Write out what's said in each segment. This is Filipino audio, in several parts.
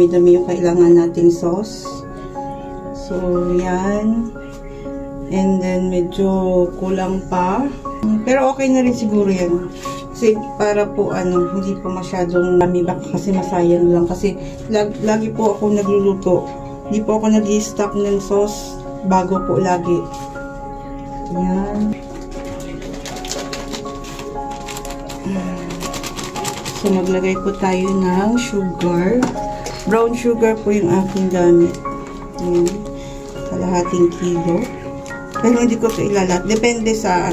dami-dami yung kailangan nating sauce. So, yan. And then, medyo kulang pa. Pero okay na rin siguro yan. Kasi para po, hindi po masyadong namibak kasi masayang lang. Kasi lagi po ako nagluluto. Hindi po ako nag-i-stock ng sauce bago po lagi. Yan. So, maglagay po tayo ng sugar. Brown sugar po yung aking gamit. Yan. Kalahating kilo. Pero hindi ko ito ilalat. Depende sa,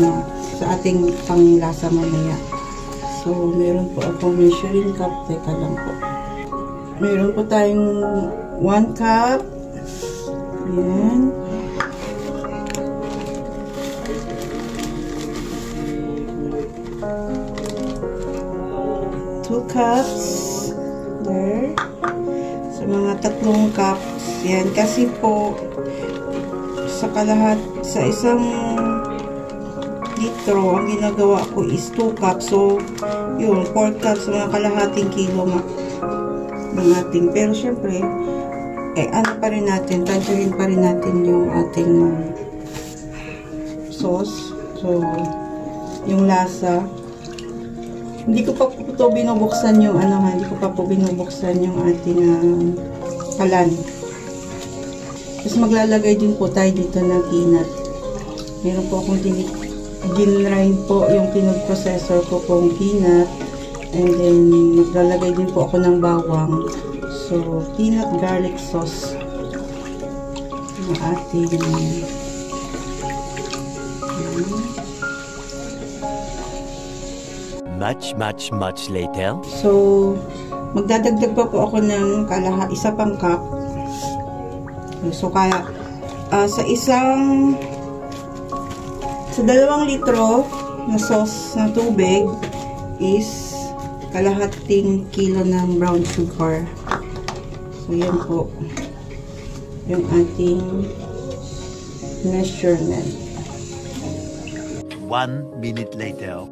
sa ating panglasa mamaya. So, meron po akong measuring cup. Teka lang po. Meron po tayong 1 cup. Yan. Two cups. There. So, mga 3 cups. Yan. Kasi po, sa isang litro, ang ginagawa ko is 2 cups. So, yun, 4 cups, mga kalahating kilo ng ating. Pero, syempre, ano pa rin natin, tansyahin pa rin natin yung ating sauce. So, yung lasa. Hindi ko pa po ito binubuksan yung, hindi ko pa po binubuksan yung ating kalan. Tapos maglalagay din po tayo dito ng peanut. Meron po akong ginrind po yung pinag-processor ko pong peanut. And then maglalagay din po ako ng bawang. So, peanut garlic sauce. Yung ating much later. So, magdadagdag pa po ako ng isa pang cup. So, kaya, sa 2 litro na sauce na tubig is kalahating kilo ng brown sugar. So, yan po yung ating measurement. 1 minute later.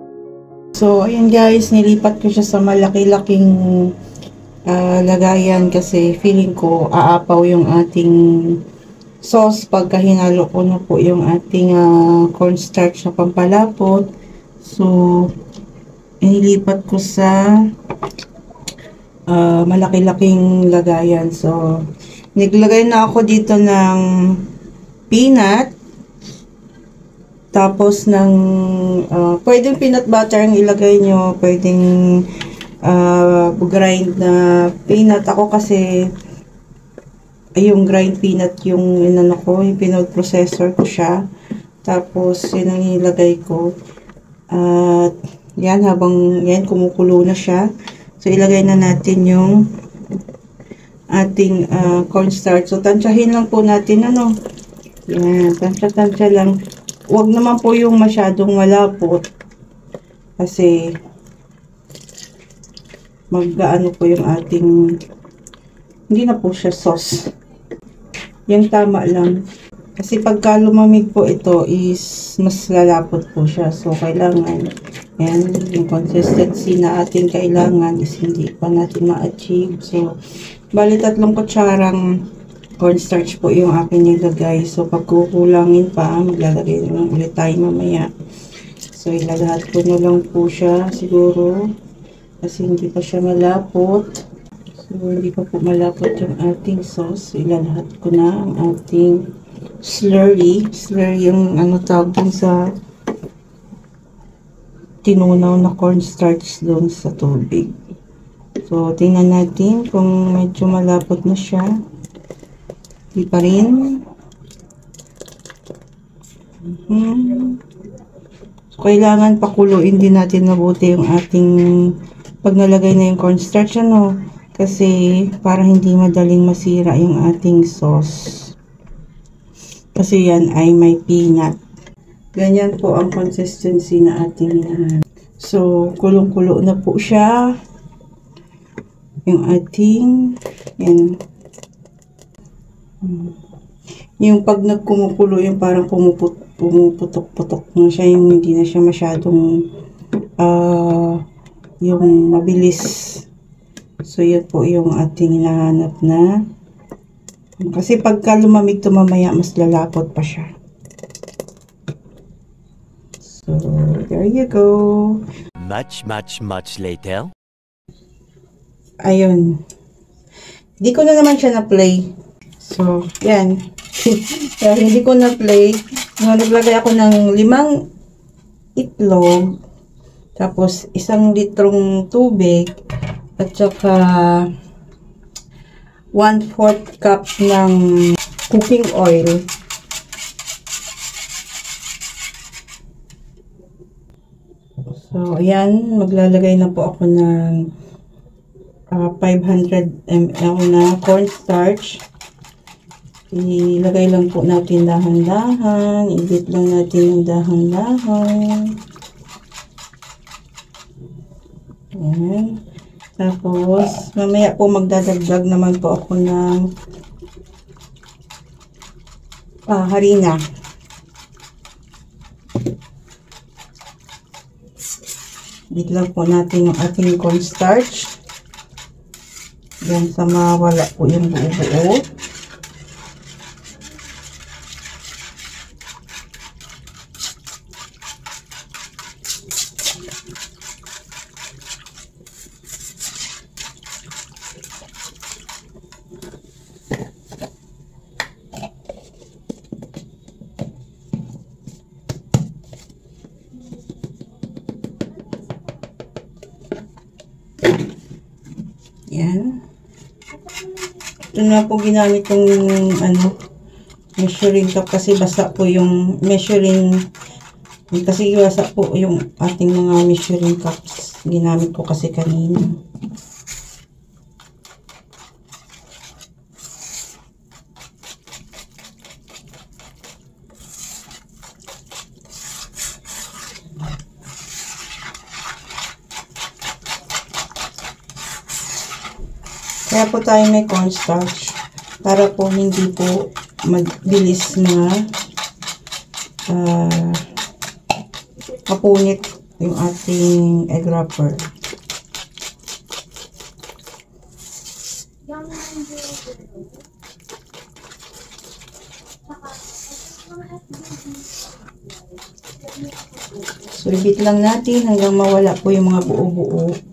So, ayan guys, nilipat ko siya sa malaki-laking lagayan kasi feeling ko aapaw yung ating sauce pagka hinalo ko na po yung ating cornstarch na pampalapot. So, inilipat ko sa malaki-laking lagayan. So, naglagay na ako dito ng peanut. Tapos ng pwedeng peanut butter ang ilagay nyo. Pwedeng grind na peanut. Ako kasi yung grind peanut yung yung pinag-processor ko siya. Tapos yun ang ilagay ko. At yan, habang yan kumukulo na siya. So ilagay na natin yung ating cornstarch. So tansyahin lang po natin yan, tansya lang. Huwag naman po yung masyadong malapot. Kasi mag-ano po yung ating, hindi na po siya sauce. Yung tama lang. Kasi pagka lumamig po ito is mas lalapot po siya. So kailangan, yan, yung consistency na ating kailangan is hindi pa natin ma-achieve. So, bali 3 kutsarang cornstarch po yung akin nilagay. So, pag kukulangin pa, maglalagay naman ulit tayo mamaya. So, ilalahat ko na lang po siya siguro. Kasi hindi pa siya malapot. So, hindi pa po malapot yung ating sauce. So, ilalahat ko na ang ating slurry. Slurry yung tawag dun sa tinunaw na cornstarch dun sa tubig. So, tingnan natin kung medyo malapot na siya. Di pa rin. So, kailangan pakuluin din natin mabuti yung ating pag nalagay na yung cornstarch, kasi para hindi madaling masira yung ating sauce. Kasi yan ay may peanut. Ganyan po ang consistency na ating So, kulong-kulo na po siya. Yung ating, yan. Yung pag nagkumukulo, yung parang pumuputok-putok na siya, yung hindi na siya masyadong yung mabilis. So, So, yun po yung ating hinahanap na. Kasi pagka lumamig to mamaya, mas lalapot pa siya. So, there you go. Much later. Ayun. Hindi ko na naman siya na-play. So, yan. Kaya hindi ko na-play. Naglagay ako ng 5 itlog. Tapos, 1 litrong tubig. At saka 1/4 cup ng cooking oil. So, ayan. Maglalagay na po ako ng 500 ml na cornstarch. Ilagay lang po natin dahan-dahan. I-beat lang natin ng dahan-dahan. Ayan. Tapos, mamaya po magdadagdag naman po ako ng harina. Beat lang po natin yung ating cornstarch. Yan sa mawala po yung buo-buo. Yan. Ito na po ginamit yung measuring cup kasi basa po yung measuring, kasi basa po yung ating mga measuring cups. Ginamit ko kasi kanina. Kaya po tayo may cornstarch para po hindi po magbilis na mapunit yung ating egg wrapper. So, i-beat lang natin hanggang mawala po yung mga buo-buo.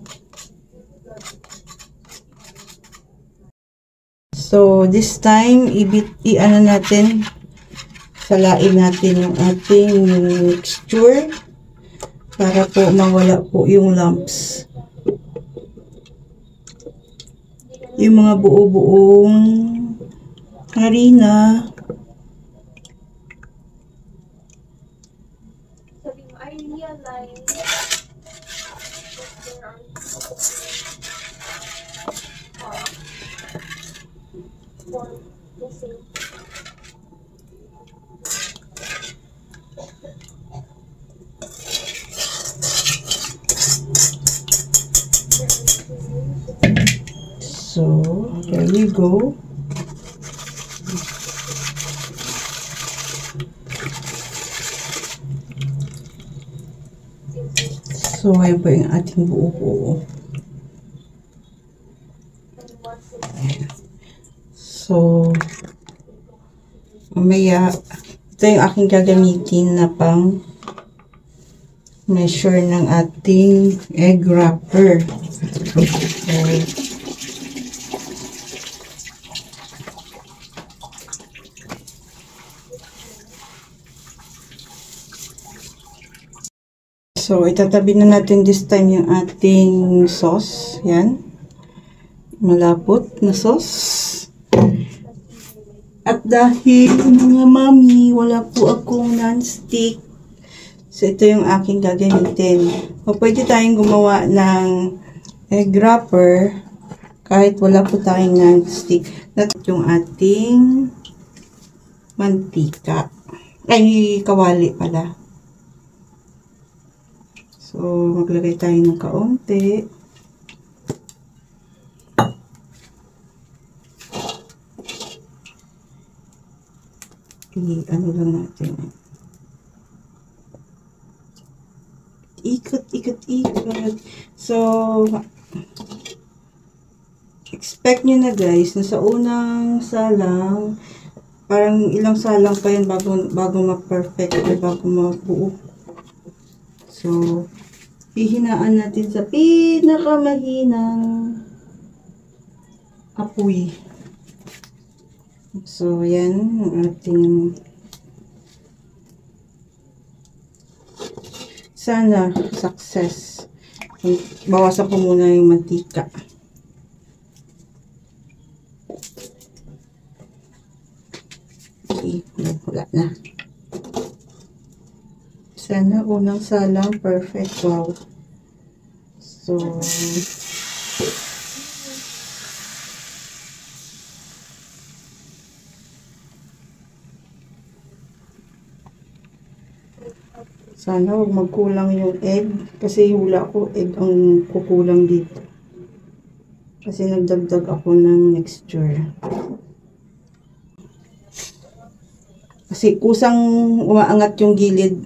So, this time, i-ano natin, salain natin yung ating mixture para po mawala po yung lumps. Yung mga buo-buong harina. So, there we go. So, ayan po yung ating buo-buo. So, mamaya, ito yung aking gagamitin na pang measure ng ating egg wrapper. So, itatabi na natin this time yung ating sauce. Yan. Malapot na sauce. At dahil mga mami, wala po akong non-stick. So, ito yung aking gagamitin. O, pwede tayong gumawa ng egg wrapper kahit wala po tayong non-stick. At yung ating mantika. Ay, kawali pala. So, maglagay tayo ng kaunti. Ano lang natin. Ikot. So, expect nyo na guys, na sa unang salang, parang ilang salang pa yun bago ma-perfect o bago mabuo. So, hihinaan natin sa pinakamahinang apoy. So, yan ang ating sana success. Bawasan ko muna yung mantika. Okay, wala na. Sana unang salang perfect. Wow. So, sana huwag magkulang yung egg. Kasi hula ko egg ang kukulang dito. Kasi nagdagdag ako ng mixture. Kasi kusang umaangat yung gilid.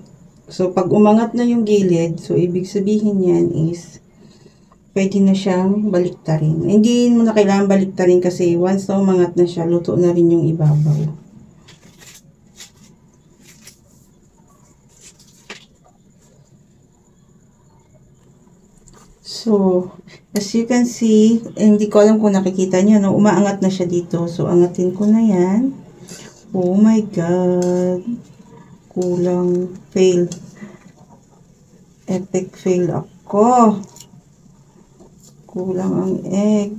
So, pag umangat na yung gilid, so ibig sabihin yan is pwede na siyang baliktarin. Hindi mo na kailangan baliktarin kasi once na umangat na siya, luto na rin yung ibabaw. So, as you can see, hindi ko alam kung nakikita nyo, no? Umaangat na siya dito. So, angatin ko na yan. Oh my God. Kulang. Fail. Epic fail ako. Kulang ang egg.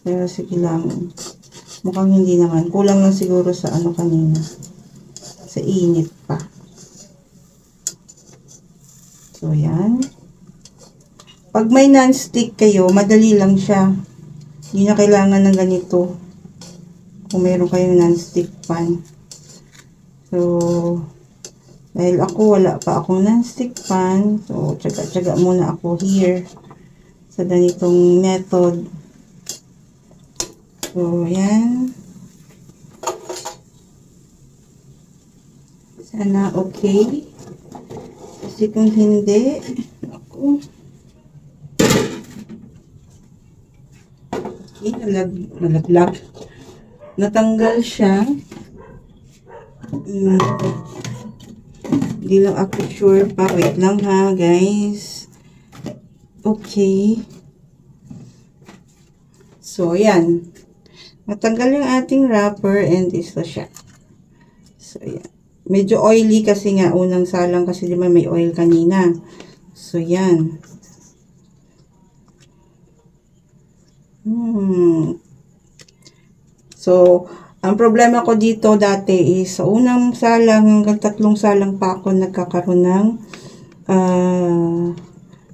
Pero sige lang. Mukhang hindi naman. Kulang lang siguro sa ano kanina. Sa init pa. So, yan. Pag may non-stick kayo, madali lang siya. Hindi na kailangan ng ganito. Kung meron kayong non-stick pan. So, dahil ako wala pa akong non-stick pan, so tsaga-tsaga muna ako here sa ganitong method. So, yan. Sana okay. Kasi kung hindi, ako. Okay, nalaglag. Natanggal siya. Hindi lang ako sure pa. Wait lang ha, guys. Okay. So, yan. Natanggal yung ating wrapper and this na siya. So, yan. Medyo oily kasi nga unang salang kasi di ba may oil kanina. So, yan. So, ang problema ko dito dati is sa unang salang hanggang 3 salang pa ako nagkakaroon ng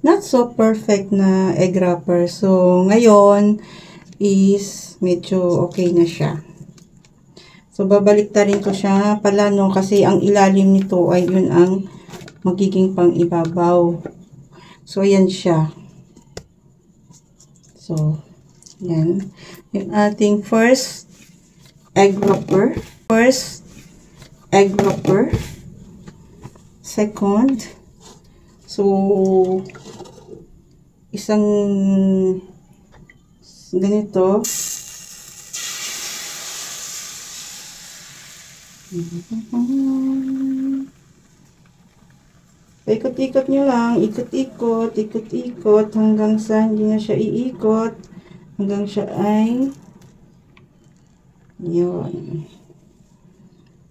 not so perfect na egg wrapper. So, ngayon is medyo okay na siya. So, babaliktarin ko siya pala no kasi ang ilalim nito ay yun ang magiging pang ibabaw. So, ayan siya. So, yan. Yung ating first egg wrapper. Second. So, isang ganito. Ikot-ikot nyo lang. Ikot-ikot hanggang sa hindi na siya iikot. Hanggang siya ay yun.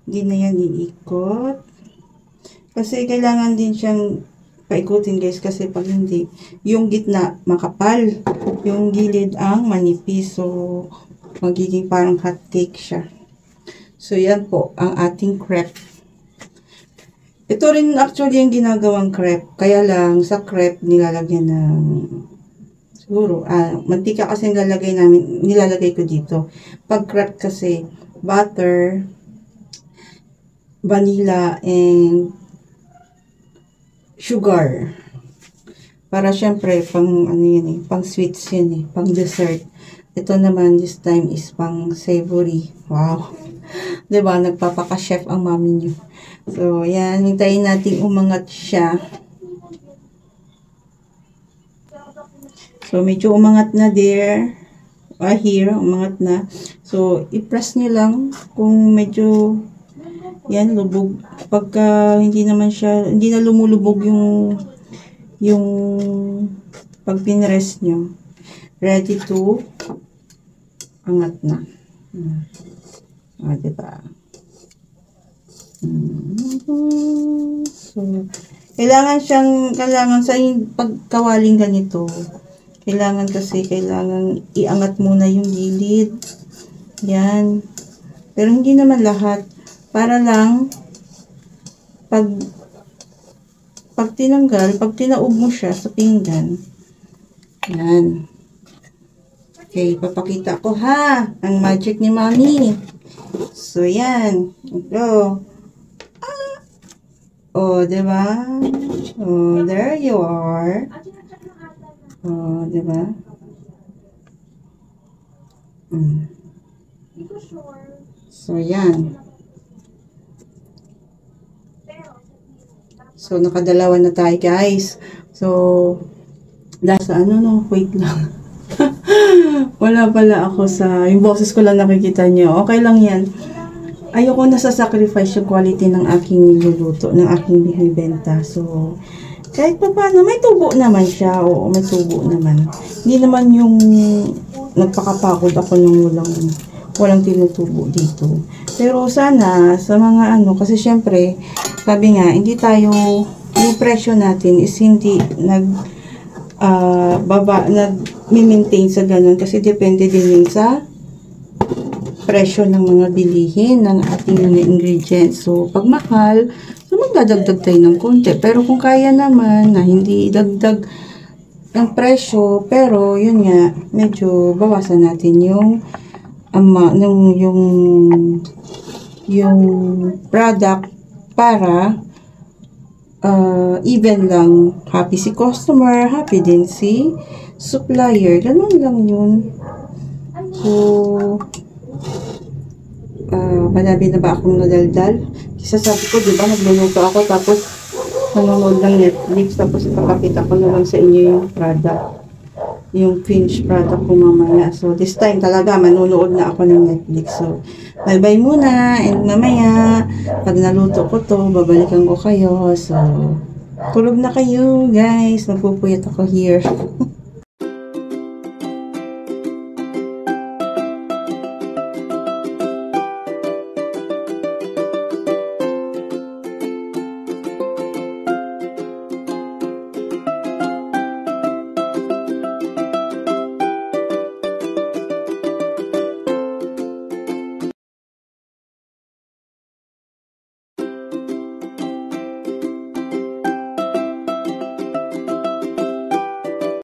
Hindi na yan iikot. Kasi kailangan din siyang paikutin guys. Kasi pag hindi, yung gitna makapal. Yung gilid ang manipis. So, magiging parang hot cake siya. So, yan po ang ating crepe. Ito rin actually yung ginagawang crepe. Kaya lang sa crepe nilalagyan ng siguro, mantika kasi nilalagay ko dito. Pag crepe kasi, butter, vanilla, and sugar. Para syempre, pang ano yun eh, pang sweets yun eh, pang dessert. Ito naman, this time is pang savory. Wow. Diba, nagpapaka-chef ang mami niyo. So, yan, hintayin natin umangat siya. So, medyo umangat na there. here, umangat na. So, i-press nyo lang kung medyo yan, lubog. Pagka hindi naman siya, hindi na lumulubog yung pag pinrest nyo, ready to angat na. Diba? So, kailangan sa pagkawaling ganito, kailangan iangat muna yung gilid. Yan. Pero hindi naman lahat. Para lang, pag tinanggal, pag tinaob mo siya sa pinggan, yan. Okay, papakita ko ha, ang magic ni Mami. So, yan. Ito. Oh, diba? Oh, there you are. Oh, diba? So, yan. So, nakadalawa na tayo, guys. So, sa wait lang. Wala pala ako yung boses ko lang nakikita nyo. Okay lang yan. Ayoko na sacrifice yung quality ng aking niluluto, ng aking binibenta. So, kahit pa paano, may tubo naman siya. Oo, may tubo naman. Hindi naman yung nagpakapagod ako nung walang tinutubo dito. Pero sana, sa mga kasi syempre, sabi nga, hindi tayo, yung presyo natin is hindi nag-maintain sa ganun. Kasi depende din yun sa presyo ng mga bilihin ng ating mga ingredients. So, pag mahal, so magdadagdag tayo ng konti. Pero kung kaya naman na hindi dagdag ng presyo, pero yun nga, medyo bawasan natin yung product para even lang, happy si customer, happy din si supplier. Ganun lang yun. So, madami na ba akong nadaldal? Kasi sabi ko, diba, nagluluto ako tapos nanonood ng Netflix tapos ipapakita ko na lang sa inyo yung product, yung finished product ko mamaya. So, this time talaga manonood na ako ng Netflix. So, bye-bye muna, and mamaya pag naluto ko to, babalikan ko kayo. So, tulog na kayo, guys. Magpupuyat ako here.